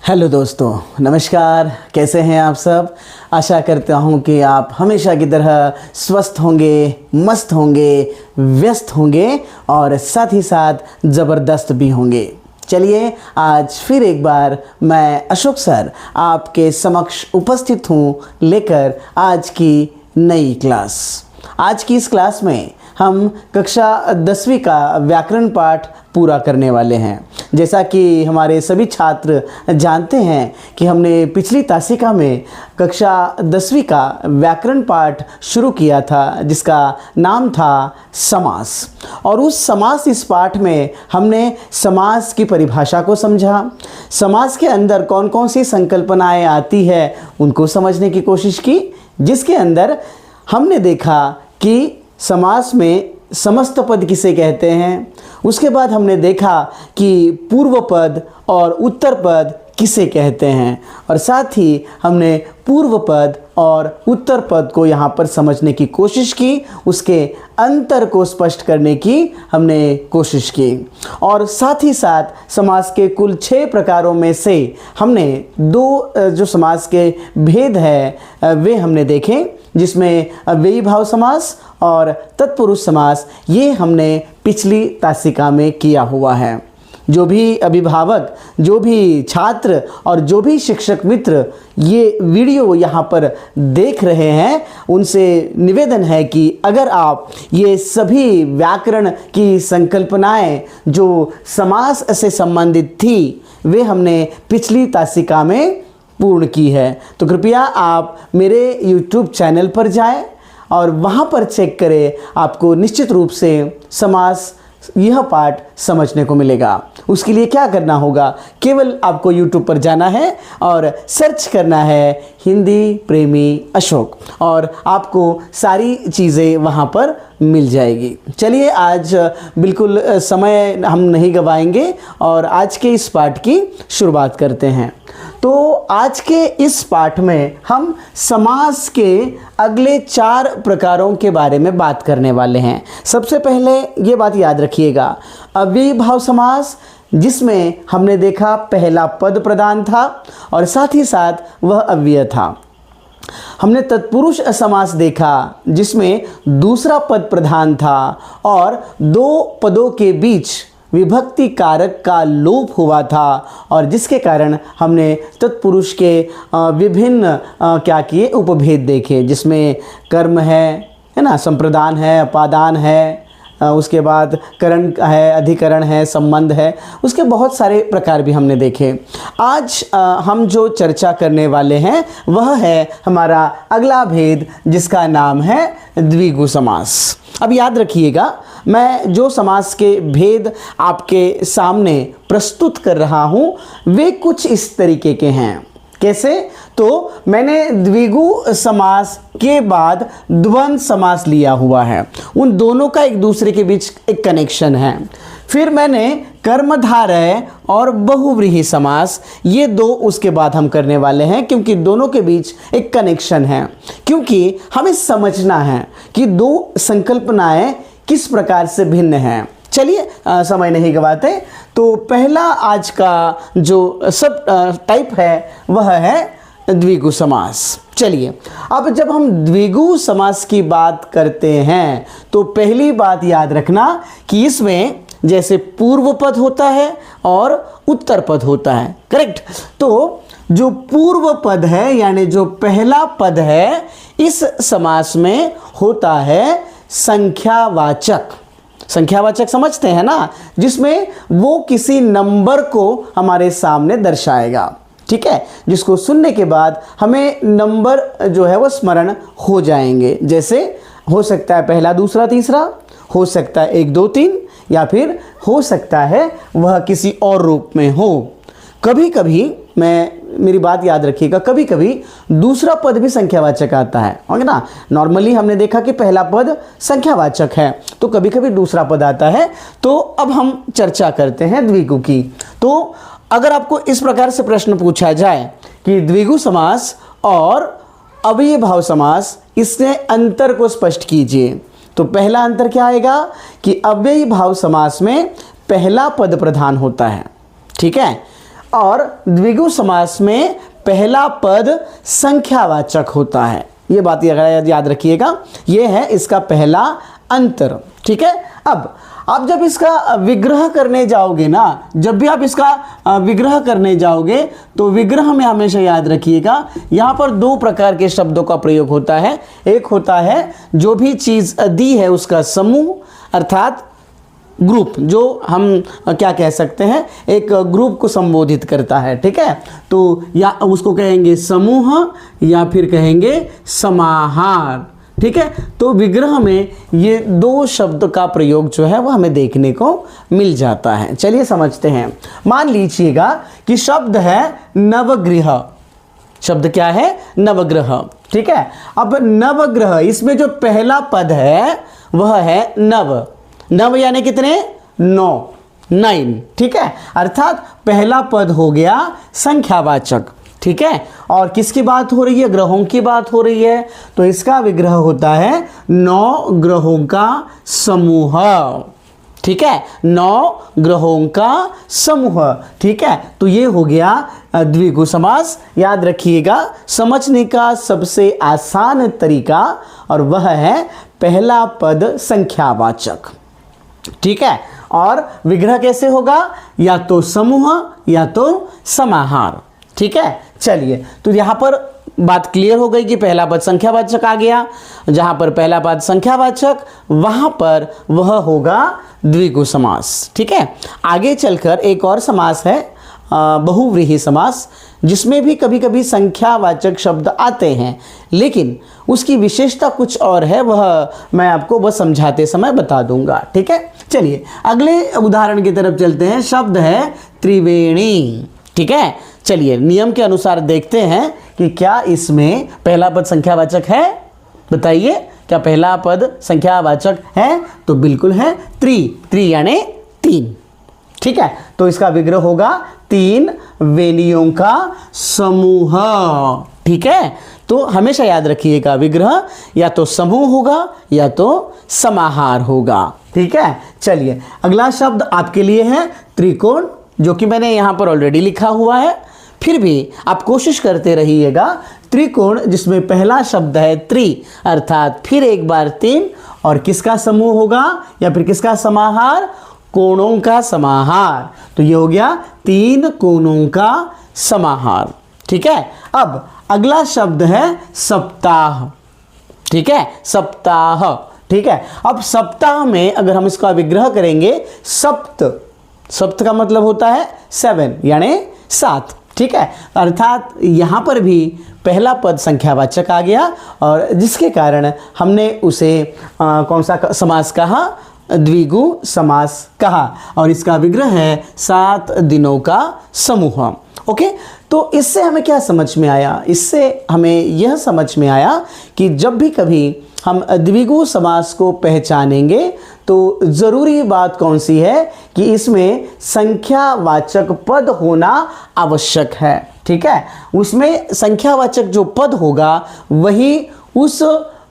Hello दोस्तों, नमस्कार। कैसे हैं आप सब? आशा करता हूं कि आप हमेशा की तरह स्वस्थ होंगे, मस्त होंगे, व्यस्त होंगे और साथ ही साथ ज़बरदस्त भी होंगे। चलिए, आज फिर एक बार मैं अशोक सर आपके समक्ष उपस्थित हूं लेकर आज की नई क्लास। आज की इस क्लास में हम कक्षा 10वीं का व्याकरण पाठ पूरा करने वाले हैं। जैसा कि हमारे सभी छात्र जानते हैं कि हमने पिछली तासिका में कक्षा 10वीं का व्याकरण पाठ शुरू किया था जिसका नाम था समास। और उस समास इस पाठ में हमने समास की परिभाषा को समझा, समास के अंदर कौन कौन सी संकल्पनाएं आती है उनको समझने की कोशिश की, जिसके अंदर हमने देखा कि समास में समस्त पद किसे कहते हैं। उसके बाद हमने देखा कि पूर्व पद और उत्तर पद किसे कहते हैं और साथ ही हमने पूर्व पद और उत्तर पद को यहाँ पर समझने की कोशिश की, उसके अंतर को स्पष्ट करने की हमने कोशिश की। और साथ ही साथ समास के कुल 6 प्रकारों में से हमने 2 जो समास के भेद है वे हमने देखे, जिसमें अव्ययी भाव समास और तत्पुरुष समास, ये हमने पिछली तासिका में किया हुआ है। जो भी अभिभावक, जो भी छात्र और जो भी शिक्षक मित्र ये वीडियो यहाँ पर देख रहे हैं, उनसे निवेदन है कि अगर आप ये सभी व्याकरण की संकल्पनाएं जो समास से संबंधित थी वे हमने पिछली तासिका में पूर्ण की है, तो कृपया आप मेरे YouTube चैनल पर जाएं और वहाँ पर चेक करें। आपको निश्चित रूप से समास यह पाठ समझने को मिलेगा। उसके लिए क्या करना होगा, केवल आपको YouTube पर जाना है और सर्च करना है हिंदी प्रेमी अशोक और आपको सारी चीज़ें वहाँ पर मिल जाएगी। चलिए, आज बिल्कुल समय हम नहीं गवाएंगे और आज के इस पाठ की शुरुआत करते हैं। तो आज के इस पाठ में हम समास के अगले 4 प्रकारों के बारे में बात करने वाले हैं। सबसे पहले ये बात याद रखिएगा, अव्ययी भाव समास, जिसमें हमने देखा पहला पद प्रधान था और साथ ही साथ वह अव्यय था। हमने तत्पुरुष समास देखा जिसमें दूसरा पद प्रधान था और 2 पदों के बीच विभक्ति कारक का लोप हुआ था और जिसके कारण हमने तत्पुरुष के विभिन्न क्या किए उपभेद देखे, जिसमें कर्म है ना, संप्रदान है, अपादान है, उसके बाद करण है, अधिकरण है, संबंध है, उसके बहुत सारे प्रकार भी हमने देखे। आज हम जो चर्चा करने वाले हैं वह है हमारा अगला भेद, जिसका नाम है द्विगु समास। अब याद रखिएगा, मैं जो समास के भेद आपके सामने प्रस्तुत कर रहा हूँ वे कुछ इस तरीके के हैं। कैसे? तो मैंने द्विगु समास के बाद द्वंद्व समास लिया हुआ है, उन दोनों का एक दूसरे के बीच एक कनेक्शन है। फिर मैंने कर्मधारय और बहुव्रीहि समास, ये 2 उसके बाद हम करने वाले हैं क्योंकि दोनों के बीच एक कनेक्शन है, क्योंकि हमें समझना है कि 2 संकल्पनाएं किस प्रकार से भिन्न हैं। चलिए, समय नहीं गवाते, तो पहला आज का जो सब टाइप है वह है द्विगु समास। चलिए, अब जब हम द्विगु समास की बात करते हैं तो पहली बात याद रखना कि इसमें जैसे पूर्व पद होता है और उत्तर पद होता है, करेक्ट। तो जो पूर्व पद है यानी जो पहला पद है, इस समास में होता है संख्यावाचक। संख्यावाचक समझते हैं ना, जिसमें वो किसी नंबर को हमारे सामने दर्शाएगा, ठीक है, जिसको सुनने के बाद हमें नंबर जो है वो स्मरण हो जाएंगे। जैसे हो सकता है पहला, दूसरा, तीसरा, हो सकता है 1 2 3, या फिर हो सकता है वह किसी और रूप में हो। कभी कभी मेरी बात याद रखिएगा, कभी कभी दूसरा पद भी संख्यावाचक आता है ना। नॉर्मली हमने देखा कि पहला पद संख्यावाचक है, तो कभी कभी दूसरा पद आता है। तो अब हम चर्चा करते हैं द्विगु की। तो अगर आपको इस प्रकार से प्रश्न पूछा जाए कि द्विगु समास और अव्ययी भाव समास, इसके अंतर को स्पष्ट कीजिए, तो पहला अंतर क्या आएगा कि अव्ययी भाव समास में पहला पद प्रधान होता है, ठीक है, और द्विगु समास में पहला पद संख्यावाचक होता है। ये बात याद रखिएगा, ये है इसका पहला अंतर। ठीक है, अब आप जब इसका विग्रह करने जाओगे ना, जब भी आप इसका विग्रह करने जाओगे तो विग्रह में हमेशा याद रखिएगा यहाँ पर दो प्रकार के शब्दों का प्रयोग होता है। एक होता है जो भी चीज़ दी है उसका समूह, अर्थात ग्रुप, जो हम क्या कह सकते हैं, एक ग्रुप को संबोधित करता है। ठीक है, तो या उसको कहेंगे समूह या फिर कहेंगे समाहार। ठीक है, तो विग्रह में ये दो शब्द का प्रयोग जो है वो हमें देखने को मिल जाता है। चलिए समझते हैं। मान लीजिएगा कि शब्द है नवग्रह। शब्द क्या है? नवग्रह। ठीक है, अब नवग्रह, इसमें जो पहला पद है वह है नव। नव यानी कितने? 9। ठीक है, अर्थात पहला पद हो गया संख्यावाचक। ठीक है, और किसकी बात हो रही है? ग्रहों की बात हो रही है, तो इसका विग्रह होता है 9 ग्रहों का समूह। ठीक है, 9 ग्रहों का समूह। ठीक है, तो ये हो गया द्विगु समास। याद रखिएगा, समझने का सबसे आसान तरीका और वह है पहला पद संख्यावाचक। ठीक है, और विग्रह कैसे होगा? या तो समूह या तो समाहार। ठीक है, चलिए, तो यहां पर बात क्लियर हो गई कि पहला पद संख्यावाचक आ गया। जहां पर पहला पद संख्यावाचक, वहां पर वह होगा द्विगु समास। ठीक है, आगे चलकर एक और समास है बहुव्रीहि समास, जिसमें भी कभी कभी संख्यावाचक शब्द आते हैं, लेकिन उसकी विशेषता कुछ और है, वह मैं आपको बस समझाते समय बता दूंगा। ठीक है, चलिए अगले उदाहरण की तरफ चलते हैं। शब्द है त्रिवेणी। ठीक है, चलिए नियम के अनुसार देखते हैं कि क्या इसमें पहला पद संख्यावाचक है। बताइए, क्या पहला पद संख्यावाचक है? तो बिल्कुल है। त्रि यानी 3। ठीक है, तो इसका विग्रह होगा 3 वेणियों का समूह। ठीक है, तो हमेशा याद रखिएगा, विग्रह या तो समूह होगा या तो समाहार होगा। ठीक है, चलिए अगला शब्द आपके लिए है त्रिकोण, जो कि मैंने यहां पर ऑलरेडी लिखा हुआ है। फिर भी आप कोशिश करते रहिएगा। त्रिकोण, जिसमें पहला शब्द है त्रि, अर्थात फिर एक बार 3, और किसका समूह होगा या फिर किसका समाहार? कोणों का समाहार। तो ये हो गया 3 कोणों का समाहार। ठीक है, अब अगला शब्द है सप्ताह। ठीक है, सप्ताह। ठीक है, अब सप्ताह में अगर हम इसका विग्रह करेंगे, सप्त का मतलब होता है 7 यानी 7। ठीक है, अर्थात यहां पर भी पहला पद संख्यावाचक आ गया, और जिसके कारण हमने उसे कौन सा समास कहा? द्विगु समास कहा, और इसका विग्रह है 7 दिनों का समूह। ओके, तो इससे हमें क्या समझ में आया? इससे हमें यह समझ में आया कि जब भी कभी हम द्विगु समास को पहचानेंगे तो ज़रूरी बात कौन सी है कि इसमें संख्यावाचक पद होना आवश्यक है। ठीक है, उसमें संख्यावाचक जो पद होगा वही उस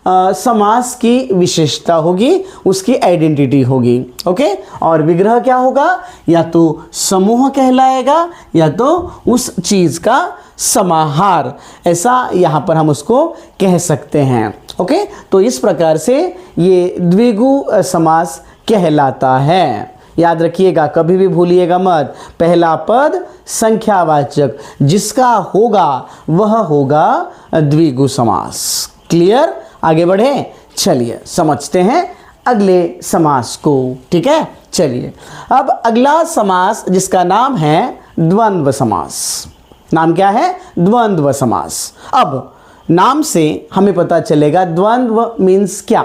समास की विशेषता होगी, उसकी आइडेंटिटी होगी। ओके, और विग्रह क्या होगा? या तो समूह कहलाएगा या तो उस चीज़ का समाहार, ऐसा यहाँ पर हम उसको कह सकते हैं। ओके, तो इस प्रकार से ये द्विगु समास कहलाता है। याद रखिएगा, कभी भी भूलिएगा मत, पहला पद संख्यावाचक जिसका होगा वह होगा द्विगु समास। क्लियर? आगे बढ़े, चलिए समझते हैं अगले समास को। ठीक है, चलिए अब अगला समास जिसका नाम है द्वंद्व समास। नाम क्या है? द्वंद्व समास। अब नाम से हमें पता चलेगा द्वंद्व मीन्स क्या,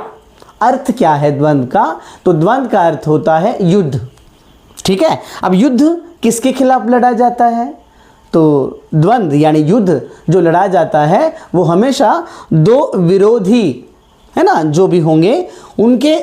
अर्थ क्या है द्वंद्व का। तो द्वंद्व का अर्थ होता है युद्ध। ठीक है, अब युद्ध किसके खिलाफ लड़ा जाता है? तो द्वंद्व यानी युद्ध जो लड़ा जाता है वो हमेशा दो विरोधी, है ना, जो भी होंगे उनके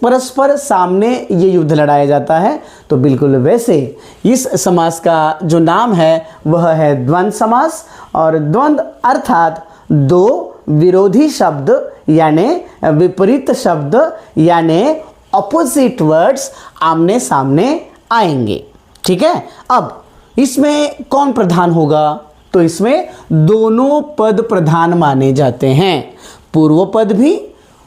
परस्पर सामने ये युद्ध लड़ाया जाता है। तो बिल्कुल वैसे इस समास का जो नाम है वह है द्वंद्व समास। और द्वंद्व अर्थात दो विरोधी शब्द यानी विपरीत शब्द यानी ऑपोजिट वर्ड्स आमने सामने आएंगे। ठीक है, अब इसमें कौन प्रधान होगा? तो इसमें दोनों पद प्रधान माने जाते हैं, पूर्व पद भी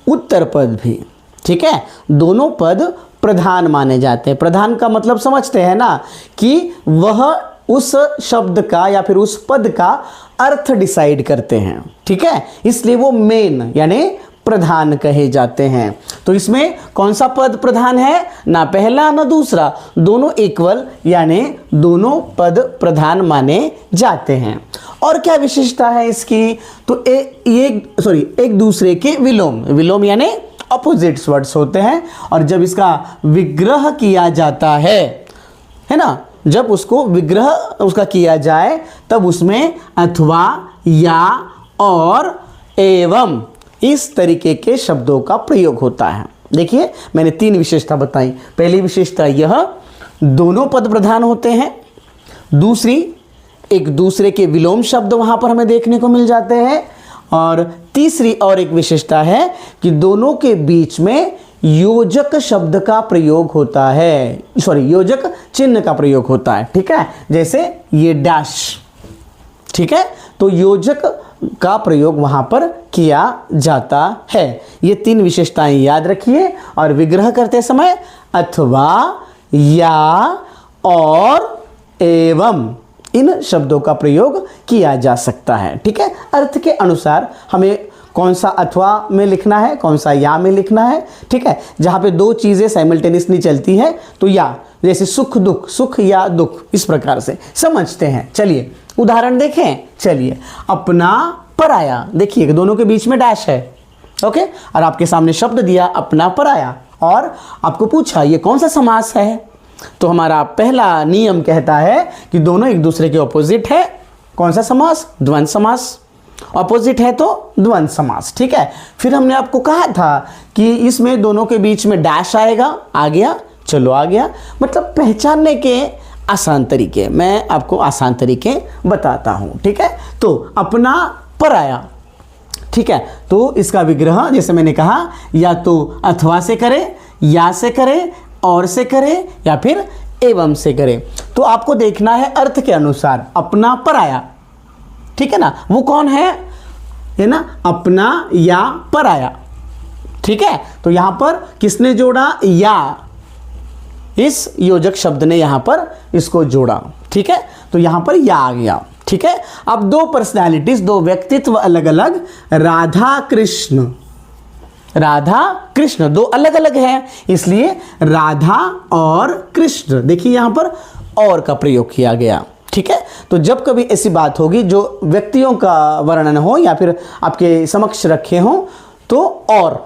उत्तर पद भी। ठीक है, दोनों पद प्रधान माने जाते हैं। प्रधान का मतलब समझते हैं ना, कि वह उस शब्द का या फिर उस पद का अर्थ डिसाइड करते हैं। ठीक है, इसलिए वो मेन यानी प्रधान कहे जाते हैं। तो इसमें कौन सा पद प्रधान है? ना पहला ना दूसरा, दोनों इक्वल यानी दोनों पद प्रधान माने जाते हैं। और क्या विशेषता है इसकी? तो एक दूसरे के विलोम, विलोम यानी अपोजिट्स वर्ड्स होते हैं, और जब इसका विग्रह किया जाता है ना, जब उसको विग्रह उसका किया जाए तब उसमें अथवा, या, और, एवं इस तरीके के शब्दों का प्रयोग होता है। देखिए, मैंने 3 विशेषता बताई। पहली विशेषता यह, दोनों पद प्रधान होते हैं। दूसरी, एक दूसरे के विलोम शब्द वहां पर हमें देखने को मिल जाते हैं। और तीसरी और एक विशेषता है कि दोनों के बीच में योजक शब्द का प्रयोग होता है, योजक चिन्ह का प्रयोग होता है। ठीक है, जैसे ये डैश। ठीक है, तो योजक का प्रयोग वहां पर किया जाता है। ये 3 विशेषताएं याद रखिए, और विग्रह करते समय अथवा, या, और, एवं इन शब्दों का प्रयोग किया जा सकता है। ठीक है, अर्थ के अनुसार हमें कौन सा अथवा में लिखना है, कौन सा या में लिखना है। ठीक है, जहां पे 2 चीजें साइमल्टेनियसली चलती हैं तो या, जैसे सुख दुख, सुख या दुख, इस प्रकार से समझते हैं। चलिए उदाहरण देखें। चलिए, अपना पराया, देखिए दोनों के बीच में डैश है। ओके, और आपके सामने शब्द दिया अपना पराया, और आपको पूछा ये कौन सा समास है? तो हमारा पहला नियम कहता है कि दोनों एक दूसरे के ऑपोजिट है। कौन सा समास? द्वंद्व समास। ऑपोजिट है तो द्वंद्व समास। ठीक है, फिर हमने आपको कहा था कि इसमें दोनों के बीच में डैश आएगा। आ गया? चलो आ गया। मतलब पहचानने के आसान तरीके, मैं आपको आसान तरीके बताता हूं। ठीक है, तो अपना पराया। ठीक है, तो इसका विग्रह जैसे मैंने कहा, या तो अथवा से करे, या से करे, और से करे, या फिर एवं से करे। तो आपको देखना है अर्थ के अनुसार अपना पराया। ठीक है ना, वो कौन है ना, अपना या पराया। ठीक है, तो यहां पर किसने जोड़ा? या, इस योजक शब्द ने यहां पर इसको जोड़ा। ठीक है, तो यहां पर या आ गया। ठीक है, अब 2 पर्सनैलिटीज, 2 व्यक्तित्व अलग अलग, राधा कृष्ण, राधा कृष्ण 2 अलग अलग हैं, इसलिए राधा और कृष्ण। देखिए यहां पर और का प्रयोग किया गया। ठीक है, तो जब कभी ऐसी बात होगी जो व्यक्तियों का वर्णन हो या फिर आपके समक्ष रखे हो, तो और।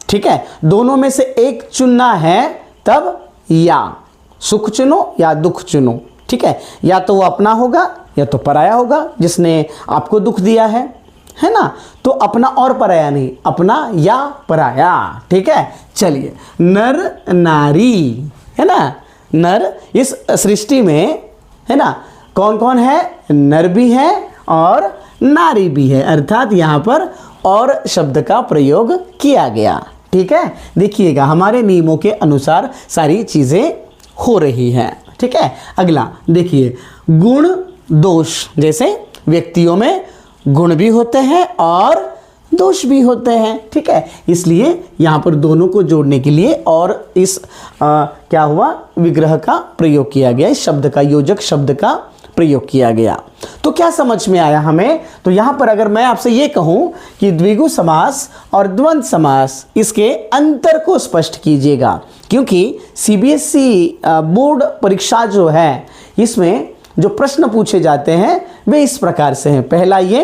ठीक है, दोनों में से एक चुनना है, तब या, सुख चुनो या दुख चुनो। ठीक है, या तो वो अपना होगा या तो पराया होगा जिसने आपको दुख दिया है ना। तो अपना और पराया नहीं, अपना या पराया। ठीक है, चलिए, नर नारी है ना, नर इस सृष्टि में है ना कौन कौन है? नर भी है और नारी भी है, अर्थात यहां पर और शब्द का प्रयोग किया गया। ठीक है, देखिएगा हमारे नियमों के अनुसार सारी चीजें हो रही हैं। ठीक है, अगला देखिए, गुण दोष, जैसे व्यक्तियों में गुण भी होते हैं और दोष भी होते हैं। ठीक है, इसलिए यहां पर दोनों को जोड़ने के लिए और इस क्या हुआ, विग्रह का प्रयोग किया गया, इस शब्द का, योजक शब्द का प्रयोग किया गया। तो क्या समझ में आया हमें? तो यहां पर अगर मैं आपसे ये कहूं कि द्विगु समास और द्वंद्व समास, इसके अंतर को स्पष्ट कीजिएगा, क्योंकि सीबीएसई बोर्ड परीक्षा जो है इसमें जो प्रश्न पूछे जाते हैं वे इस प्रकार से हैं। पहला ये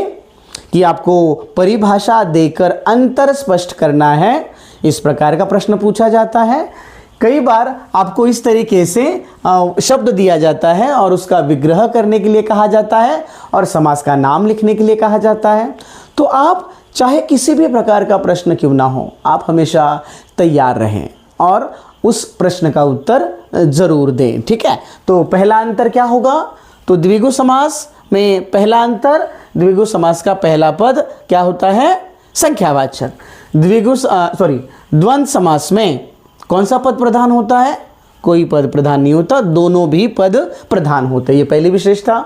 कि आपको परिभाषा देकर अंतर स्पष्ट करना है, इस प्रकार का प्रश्न पूछा जाता है। कई बार आपको इस तरीके से शब्द दिया जाता है और उसका विग्रह करने के लिए कहा जाता है और समास का नाम लिखने के लिए कहा जाता है। तो आप चाहे किसी भी प्रकार का प्रश्न क्यों ना हो, आप हमेशा तैयार रहें और उस प्रश्न का उत्तर जरूर दें। ठीक है, तो पहला अंतर क्या होगा? तो द्विगु समास में पहला अंतर, द्विगु समास का पहला पद क्या होता है? संख्यावाचक। द्वंद्व समास में कौन सा पद प्रधान होता है? कोई पद प्रधान नहीं होता, दोनों भी पद प्रधान होते हैं। ये पहली विशेषता।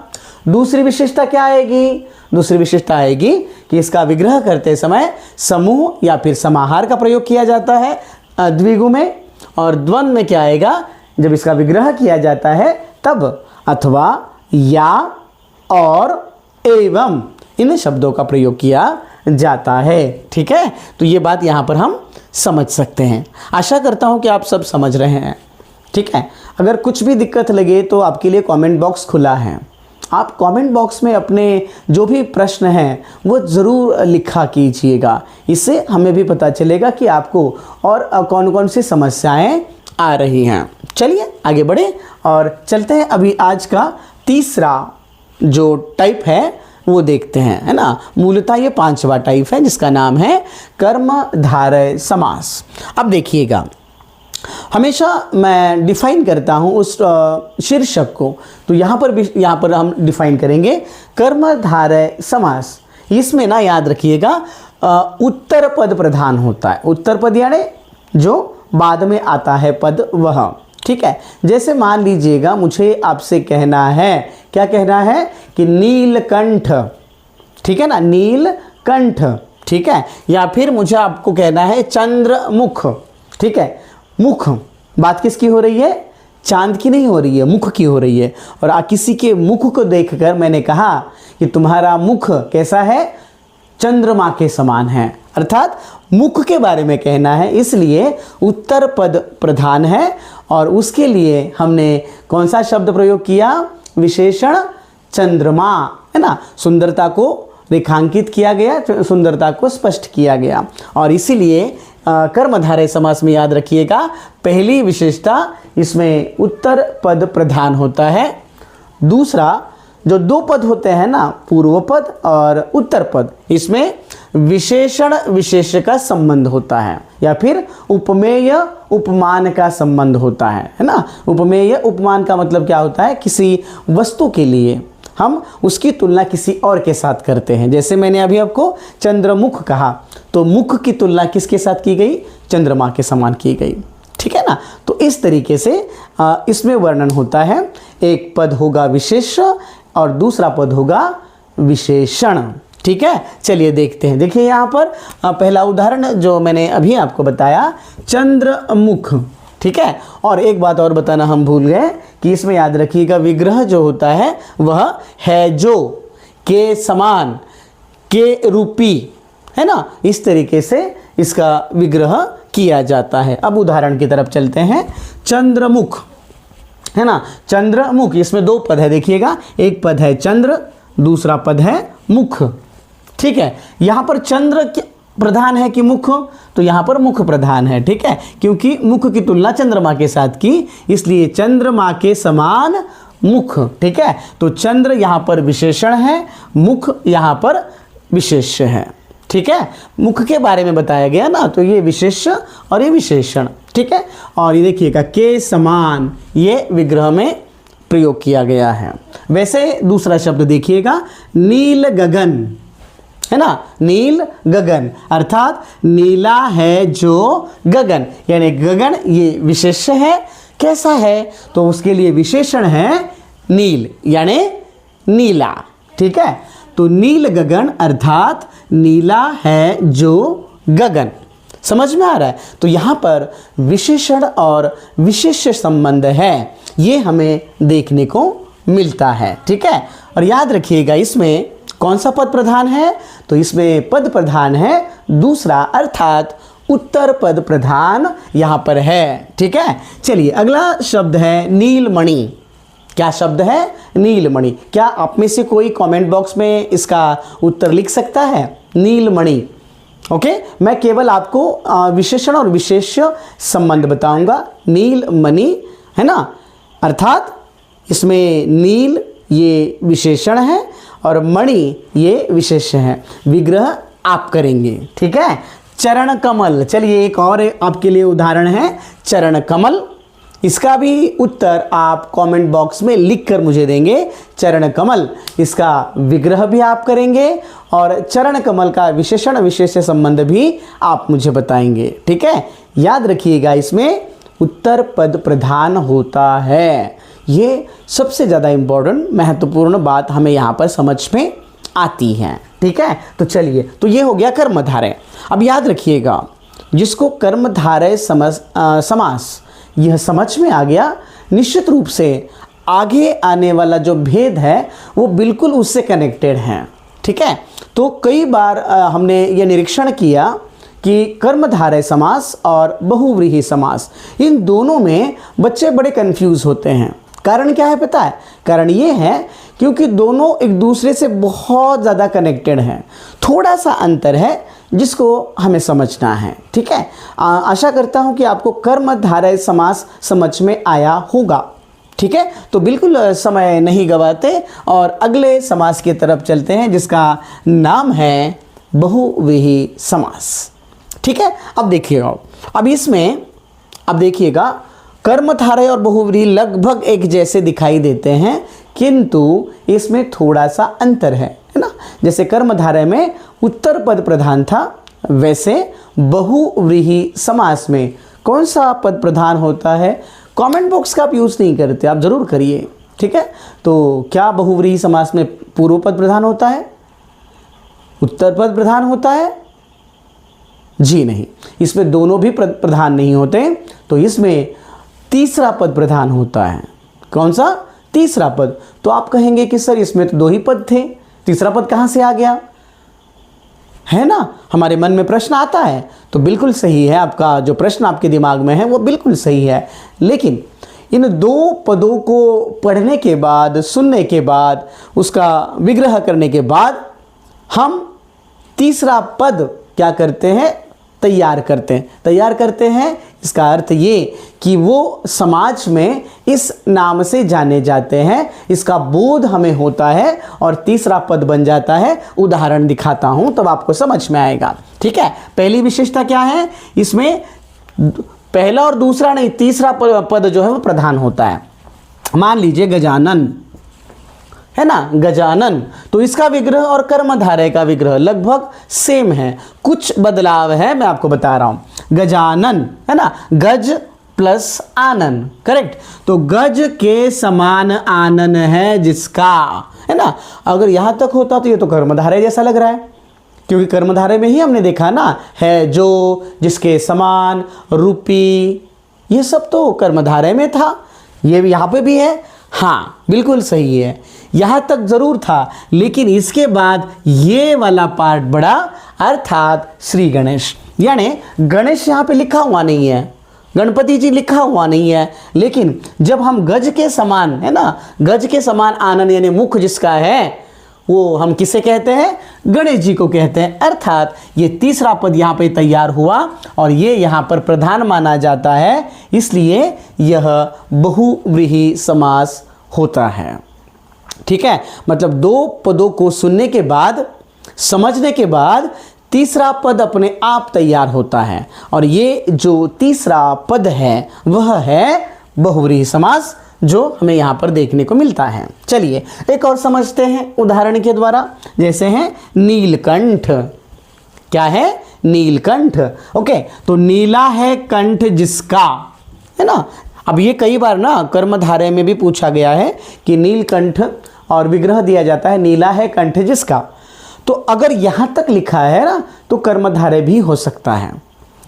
दूसरी विशेषता क्या आएगी? दूसरी विशेषता आएगी कि इसका विग्रह करते समय समूह या फिर समाहार का प्रयोग किया जाता है द्विगु में, और द्वंद्व में क्या आएगा? जब इसका विग्रह किया जाता है तब अथवा, या, और, एवं इन शब्दों का प्रयोग किया जाता है। ठीक है, तो ये बात यहाँ पर हम समझ सकते हैं। आशा करता हूँ कि आप सब समझ रहे हैं। ठीक है, अगर कुछ भी दिक्कत लगे तो आपके लिए कमेंट बॉक्स खुला है। आप कमेंट बॉक्स में अपने जो भी प्रश्न हैं वो ज़रूर लिखा कीजिएगा। इससे हमें भी पता चलेगा कि आपको और कौन कौन सी समस्याएं आ रही हैं। चलिए आगे बढ़े और चलते हैं अभी आज का तीसरा जो टाइप है वो देखते हैं, है ना। मूलतः ये 5वां टाइप है जिसका नाम है कर्मधारय समास। अब देखिएगा, हमेशा मैं डिफाइन करता हूँ उस शीर्षक को, तो यहाँ पर हम डिफाइन करेंगे कर्मधारय समास। इसमें ना याद रखिएगा उत्तर पद प्रधान होता है। उत्तर पद यानी जो बाद में आता है पद वह। ठीक है, जैसे मान लीजिएगा मुझे आपसे कहना है, क्या कहना है कि नीलकंठ, ठीक है ना, नीलकंठ। ठीक है, या फिर मुझे आपको कहना है चंद्रमुख। ठीक है, मुख, बात किसकी हो रही है? चांद की नहीं हो रही है, मुख की हो रही है। और किसी के मुख को देखकर मैंने कहा कि तुम्हारा मुख कैसा है? चंद्रमा के समान है, अर्थात मुख के बारे में कहना है, इसलिए उत्तर पद प्रधान है। और उसके लिए हमने कौन सा शब्द प्रयोग किया? विशेषण चंद्रमा, है ना। सुंदरता को रेखांकित किया गया, सुंदरता को स्पष्ट किया गया। और इसीलिए कर्मधारय समास में याद रखिएगा पहली विशेषता इसमें उत्तर पद प्रधान होता है। दूसरा, जो दो पद होते हैं ना, पूर्व पद और उत्तर पद, इसमें विशेषण विशेष्य का संबंध होता है, या फिर उपमेय उपमान का संबंध होता है ना। उपमेय उपमान का मतलब क्या होता है? किसी वस्तु के लिए हम उसकी तुलना किसी और के साथ करते हैं। जैसे मैंने अभी आपको चंद्रमुख कहा, तो मुख की तुलना किसके साथ की गई? चंद्रमा के समान की गई। ठीक है ना। तो इस तरीके से इसमें वर्णन होता है। एक पद होगा विशेष और दूसरा पद होगा विशेषण। ठीक है, चलिए देखते हैं। देखिए यहाँ पर पहला उदाहरण जो मैंने अभी आपको बताया, चंद्रमुख। ठीक है, और एक बात और बताना हम भूल गए कि इसमें याद रखिएगा विग्रह जो होता है वह है जो, के समान, के रूपी, है ना। इस तरीके से इसका विग्रह किया जाता है। अब उदाहरण की तरफ चलते हैं। चंद्रमुख, है ना, चंद्रमुख, इसमें दो पद है, देखिएगा, एक पद है चंद्र, दूसरा पद है मुख। ठीक है, यहाँ पर चंद्र प्रधान है कि मुख? तो यहाँ पर मुख प्रधान है। ठीक है, क्योंकि मुख की तुलना चंद्रमा के साथ की, इसलिए चंद्रमा के समान मुख। ठीक है, तो चंद्र यहाँ पर विशेषण है, मुख यहाँ पर विशेष्य है। ठीक है, मुख के बारे में बताया गया ना, तो ये विशेष्य और ये विशेषण। ठीक है, और ये देखिएगा के समान, ये विग्रह में प्रयोग किया गया है। वैसे दूसरा शब्द देखिएगा, नील गगन, है ना, नील गगन, अर्थात नीला है जो गगन, यानी गगन ये विशेष्य है। कैसा है? तो उसके लिए विशेषण है नील, यानी नीला। ठीक है, तो नील गगन अर्थात नीला है जो गगन। समझ में आ रहा है? तो यहाँ पर विशेषण और विशेष्य संबंध है, ये हमें देखने को मिलता है। ठीक है, और याद रखिएगा इसमें कौन सा पद प्रधान है? तो इसमें पद प्रधान है दूसरा, अर्थात उत्तर पद प्रधान यहाँ पर है। ठीक है, चलिए अगला शब्द है नीलमणि। क्या शब्द है? नीलमणि। क्या आप में से कोई कमेंट बॉक्स में इसका उत्तर लिख सकता है? नीलमणि। ओके, मैं केवल आपको विशेषण और विशेष्य संबंध बताऊंगा। नीलमणि, है ना, अर्थात इसमें नील ये विशेषण है और मणि ये विशेष्य है। विग्रह आप करेंगे। ठीक है, चरण कमल। चलिए एक और आपके लिए उदाहरण है, चरण कमल। इसका भी उत्तर आप कमेंट बॉक्स में लिखकर मुझे देंगे। चरण कमल, इसका विग्रह भी आप करेंगे और चरण कमल का विशेषण विशेष्य संबंध भी आप मुझे बताएंगे। ठीक है, याद रखिएगा इसमें उत्तर पद प्रधान होता है। ये सबसे ज़्यादा इम्पोर्टेंट महत्वपूर्ण बात हमें यहाँ पर समझ में आती है। ठीक है, तो चलिए, तो ये हो गया कर्मधारय। अब याद रखिएगा, जिसको कर्मधारय समास यह समझ में आ गया, निश्चित रूप से आगे आने वाला जो भेद है वो बिल्कुल उससे कनेक्टेड है। ठीक है, तो कई बार हमने ये निरीक्षण किया कि कर्मधारय समास और बहुव्रीहि समास, इन दोनों में बच्चे बड़े कंफ्यूज होते हैं। कारण क्या है पता है? कारण ये है क्योंकि दोनों एक दूसरे से बहुत ज़्यादा कनेक्टेड हैं। थोड़ा सा अंतर है जिसको हमें समझना है। ठीक है, आशा करता हूँ कि आपको कर्मधारय समास समझ में आया होगा। ठीक है, तो बिल्कुल समय नहीं गवाते और अगले समास की तरफ चलते हैं, जिसका नाम है बहुव्रीहि समास। ठीक है, अब देखिएगा, अब इसमें अब देखिएगा, कर्मधारय और बहुव्रीहि लगभग एक जैसे दिखाई देते हैं, किंतु इसमें थोड़ा सा अंतर है ना। जैसे कर्मधारय में उत्तर पद प्रधान था, वैसे बहुव्रीहि समास में कौन सा पद प्रधान होता है? कमेंट बॉक्स का आप यूज़ नहीं करते, आप ज़रूर करिए। ठीक है, तो क्या बहुव्रीहि समास में पूर्व पद प्रधान होता है, उत्तर पद प्रधान होता है? जी नहीं, इसमें दोनों भी प्रधान नहीं होते, तो इसमें तीसरा पद प्रधान होता है। कौन सा? तीसरा पद। तो आप कहेंगे कि सर इसमें तो दो ही पद थे, तीसरा पद कहाँ से आ गया? है ना, हमारे मन में प्रश्न आता है। तो बिल्कुल सही है, आपका जो प्रश्न आपके दिमाग में है वो बिल्कुल सही है। लेकिन इन दो पदों को पढ़ने के बाद, सुनने के बाद, उसका विग्रह करने के बाद हम तीसरा पद क्या करते हैं? तैयार करते हैं। इसका अर्थ ये कि वो समाज में इस नाम से जाने जाते हैं, इसका बोध हमें होता है और तीसरा पद बन जाता है। उदाहरण दिखाता हूं तब आपको समझ में आएगा। ठीक है, पहली विशेषता क्या है? इसमें पहला और दूसरा नहीं, तीसरा पद जो है वो प्रधान होता है। मान लीजिए गजानन है ना, गजानन, तो इसका विग्रह और कर्मधारय का विग्रह लगभग सेम है, कुछ बदलाव है, मैं आपको बता रहा हूं। गजानन है ना, गज प्लस आनन, करेक्ट। तो गज के समान आनन है जिसका, है ना। अगर यहां तक होता तो ये तो कर्मधारय जैसा लग रहा है, क्योंकि कर्मधारय में ही हमने देखा ना, है जो, जिसके समान, रूपी, ये सब तो कर्मधारय में था। ये भी यहाँ पे भी है, हाँ बिल्कुल सही है, यहाँ तक जरूर था, लेकिन इसके बाद ये वाला पार्ट बढ़ा, अर्थात श्री गणेश। यानी गणेश यहाँ पे लिखा हुआ नहीं है, गणपति जी लिखा हुआ नहीं है, लेकिन जब हम गज के समान, है ना, गज के समान आनन यानी मुख जिसका है, वो हम किसे कहते हैं? गणेश जी को कहते हैं। अर्थात ये तीसरा पद यहाँ पे तैयार हुआ और ये यहाँ पर प्रधान माना जाता है, इसलिए यह बहुव्रीहि समास होता है। ठीक है, मतलब दो पदों को सुनने के बाद, समझने के बाद तीसरा पद अपने आप तैयार होता है, और ये जो तीसरा पद है वह है बहुव्रीहि समास, जो हमें यहाँ पर देखने को मिलता है। चलिए एक और समझते हैं उदाहरण के द्वारा, जैसे हैं नीलकंठ। क्या है? नीलकंठ। ओके, तो नीला है कंठ जिसका, है ना। अब ये कई बार ना कर्मधारय में भी पूछा गया है कि नीलकंठ, और विग्रह दिया जाता है नीला है कंठ जिसका। तो अगर यहाँ तक लिखा है ना तो कर्मधारय भी हो सकता है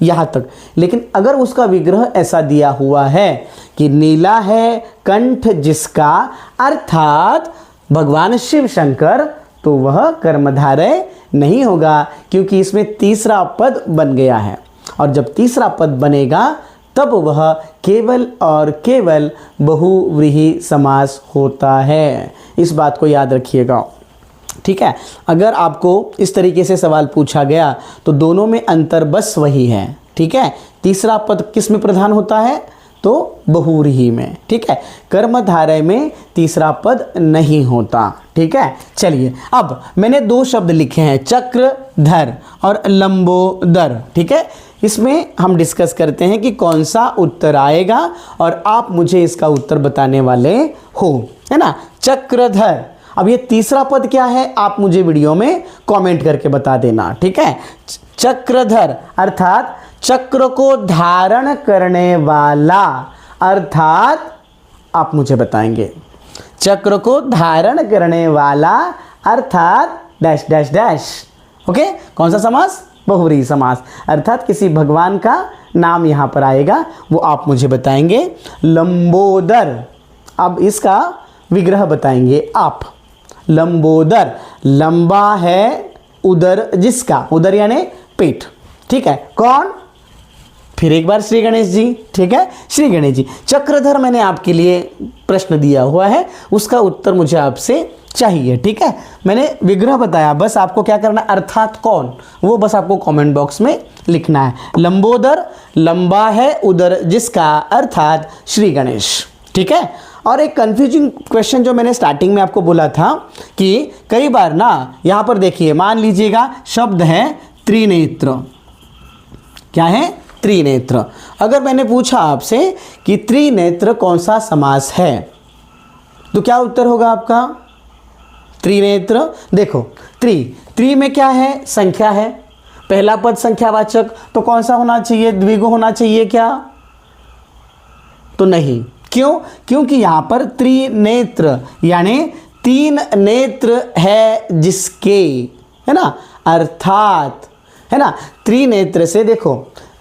यहाँ तक, लेकिन अगर उसका विग्रह ऐसा दिया हुआ है कि नीला है कंठ जिसका, अर्थात भगवान शिव शंकर, तो वह कर्मधारय नहीं होगा, क्योंकि इसमें तीसरा पद बन गया है, और जब तीसरा पद बनेगा तब वह केवल और केवल बहुव्रीहि समास होता है। इस बात को याद रखिएगा। ठीक है, अगर आपको इस तरीके से सवाल पूछा गया तो दोनों में अंतर बस वही है। ठीक है, तीसरा पद किस में प्रधान होता है? तो बहुव्रीहि में। ठीक है, कर्मधारय में तीसरा पद नहीं होता। ठीक है, चलिए अब मैंने दो शब्द लिखे हैं, चक्रधर और लंबोदर। ठीक है, इसमें हम डिस्कस करते हैं कि कौन सा उत्तर आएगा, और आप मुझे इसका उत्तर बताने वाले हो, है ना। चक्रधर, अब ये तीसरा पद क्या है आप मुझे वीडियो में कमेंट करके बता देना। ठीक है, चक्रधर अर्थात चक्र को धारण करने वाला, अर्थात आप मुझे बताएंगे, चक्र को धारण करने वाला अर्थात डैश डैश डैश। ओके, कौन सा समास? बहुव्रीहि समास, अर्थात किसी भगवान का नाम यहां पर आएगा, वो आप मुझे बताएंगे। लंबोदर, अब इसका विग्रह बताएंगे आप। लंबोदर, लंबा है उदर जिसका, उदर यानी पेट, ठीक है। कौन? फिर एक बार श्री गणेश जी, ठीक है, श्री गणेश जी। चक्रधर मैंने आपके लिए प्रश्न दिया हुआ है, उसका उत्तर मुझे आपसे चाहिए, ठीक है। मैंने विग्रह बताया, बस आपको क्या करना, अर्थात कौन, वो बस आपको कमेंट बॉक्स में लिखना है। लंबोदर, लंबा है उदर जिसका, अर्थात श्री गणेश, ठीक है। और एक कंफ्यूजिंग क्वेश्चन जो मैंने स्टार्टिंग में आपको बोला था कि कई बार ना यहां पर देखिए, मान लीजिएगा शब्द है त्रिनेत्र, क्या है? त्रिनेत्र। अगर मैंने पूछा आपसे कि त्रिनेत्र कौन सा समास है, तो क्या उत्तर होगा आपका? त्रिनेत्र। देखो, त्रि में क्या है? संख्या है, पहला पद संख्यावाचक, तो कौन सा होना चाहिए? द्विगु होना चाहिए क्या? तो नहीं। क्यों? क्योंकि यहां पर त्रिनेत्र यानी तीन नेत्र है जिसके, है ना, अर्थात, है ना। त्रिनेत्र से देखो,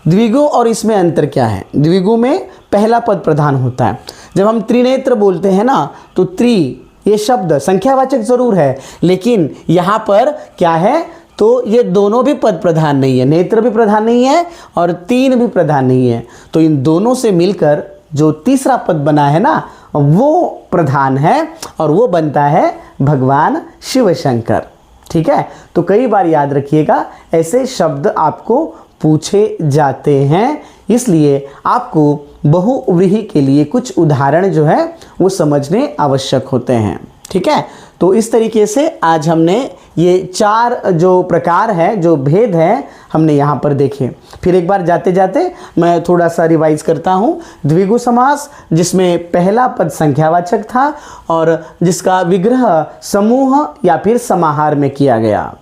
द्विगु और इसमें अंतर क्या है? द्विगु में पहला पद प्रधान होता है। जब हम त्रिनेत्र बोलते हैं ना, तो त्रि ये शब्द संख्यावाचक जरूर है, लेकिन यहां पर क्या है, तो ये दोनों भी पद प्रधान नहीं है, नेत्र भी प्रधान नहीं है और तीन भी प्रधान नहीं है। तो इन दोनों से मिलकर जो तीसरा पद बना है ना, वो प्रधान है और वो बनता है भगवान शिव शंकर, ठीक है। तो कई बार याद रखिएगा, ऐसे शब्द आपको पूछे जाते हैं, इसलिए आपको बहुव्रीहि के लिए कुछ उदाहरण जो है वो समझने आवश्यक होते हैं, ठीक है। तो इस तरीके से आज हमने ये चार जो प्रकार है, जो भेद है, हमने यहाँ पर देखे। फिर एक बार जाते जाते मैं थोड़ा सा रिवाइज करता हूँ। द्विगु समास, जिसमें पहला पद संख्यावाचक था और जिसका विग्रह समूह या फिर समाहार में किया गया।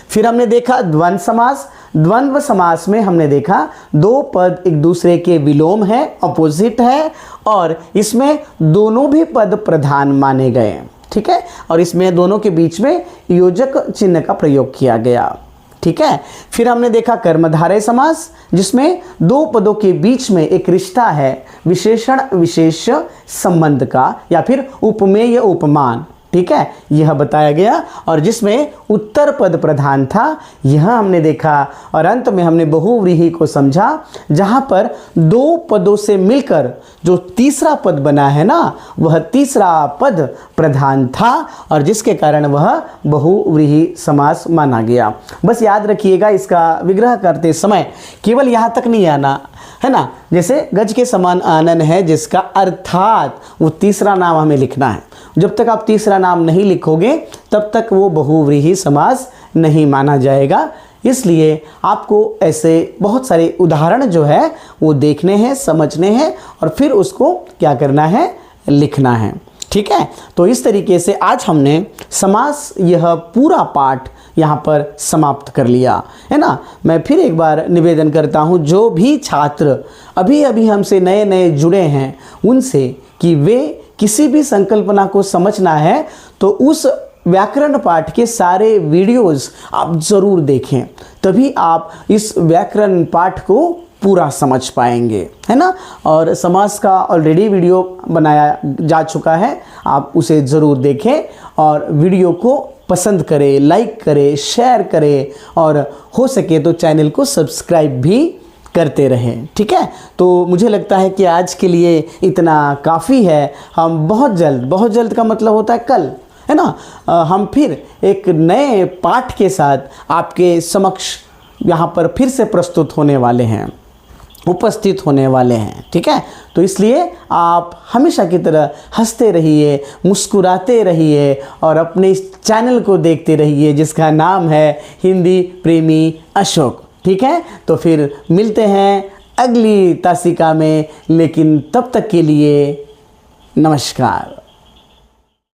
फिर हमने देखा द्वंद्व समास। द्वंद्व समास में हमने देखा दो पद एक दूसरे के विलोम है, अपोजिट है, और इसमें दोनों भी पद प्रधान माने गए, ठीक है। और इसमें दोनों के बीच में योजक चिन्ह का प्रयोग किया गया, ठीक है। फिर हमने देखा कर्मधारय समास, जिसमें दो पदों के बीच में एक रिश्ता है, विशेषण विशेष संबंध का या फिर उपमेय उपमान, ठीक है, यह बताया गया। और जिसमें उत्तर पद प्रधान था, यह हमने देखा। और अंत में हमने बहुव्रीहि को समझा, जहां पर दो पदों से मिलकर जो तीसरा पद बना है ना, वह तीसरा पद प्रधान था और जिसके कारण वह बहुव्रीहि समास माना गया। बस याद रखिएगा, इसका विग्रह करते समय केवल यहाँ तक नहीं आना, है ना। जैसे गज के समान आनन है जिसका, अर्थात वो तीसरा नाम हमें लिखना है। जब तक आप तीसरा नाम नहीं लिखोगे तब तक वो बहुव्रीहि समास नहीं माना जाएगा। इसलिए आपको ऐसे बहुत सारे उदाहरण जो है वो देखने हैं, समझने हैं और फिर उसको क्या करना है, लिखना है, ठीक है। तो इस तरीके से आज हमने समास यह पूरा पाठ यहाँ पर समाप्त कर लिया, है ना। मैं फिर एक बार निवेदन करता हूँ, जो भी छात्र अभी अभी हमसे नए नए जुड़े हैं उनसे, कि वे किसी भी संकल्पना को समझना है तो उस व्याकरण पाठ के सारे वीडियोस आप ज़रूर देखें, तभी आप इस व्याकरण पाठ को पूरा समझ पाएंगे, है ना। और समास का ऑलरेडी वीडियो बनाया जा चुका है, आप उसे ज़रूर देखें और वीडियो को पसंद करें, लाइक करें, शेयर करें और हो सके तो चैनल को सब्सक्राइब भी करते रहें, ठीक है। तो मुझे लगता है कि आज के लिए इतना काफ़ी है। हम बहुत जल्द का मतलब होता है कल, है ना, हम फिर एक नए पाठ के साथ आपके समक्ष यहाँ पर फिर से प्रस्तुत होने वाले हैं, उपस्थित होने वाले हैं, ठीक है। तो इसलिए आप हमेशा की तरह हंसते रहिए, मुस्कुराते रहिए और अपने इस चैनल को देखते रहिए जिसका नाम है हिंदी प्रेमी अशोक, ठीक है। तो फिर मिलते हैं अगली तासिका में, लेकिन तब तक के लिए नमस्कार।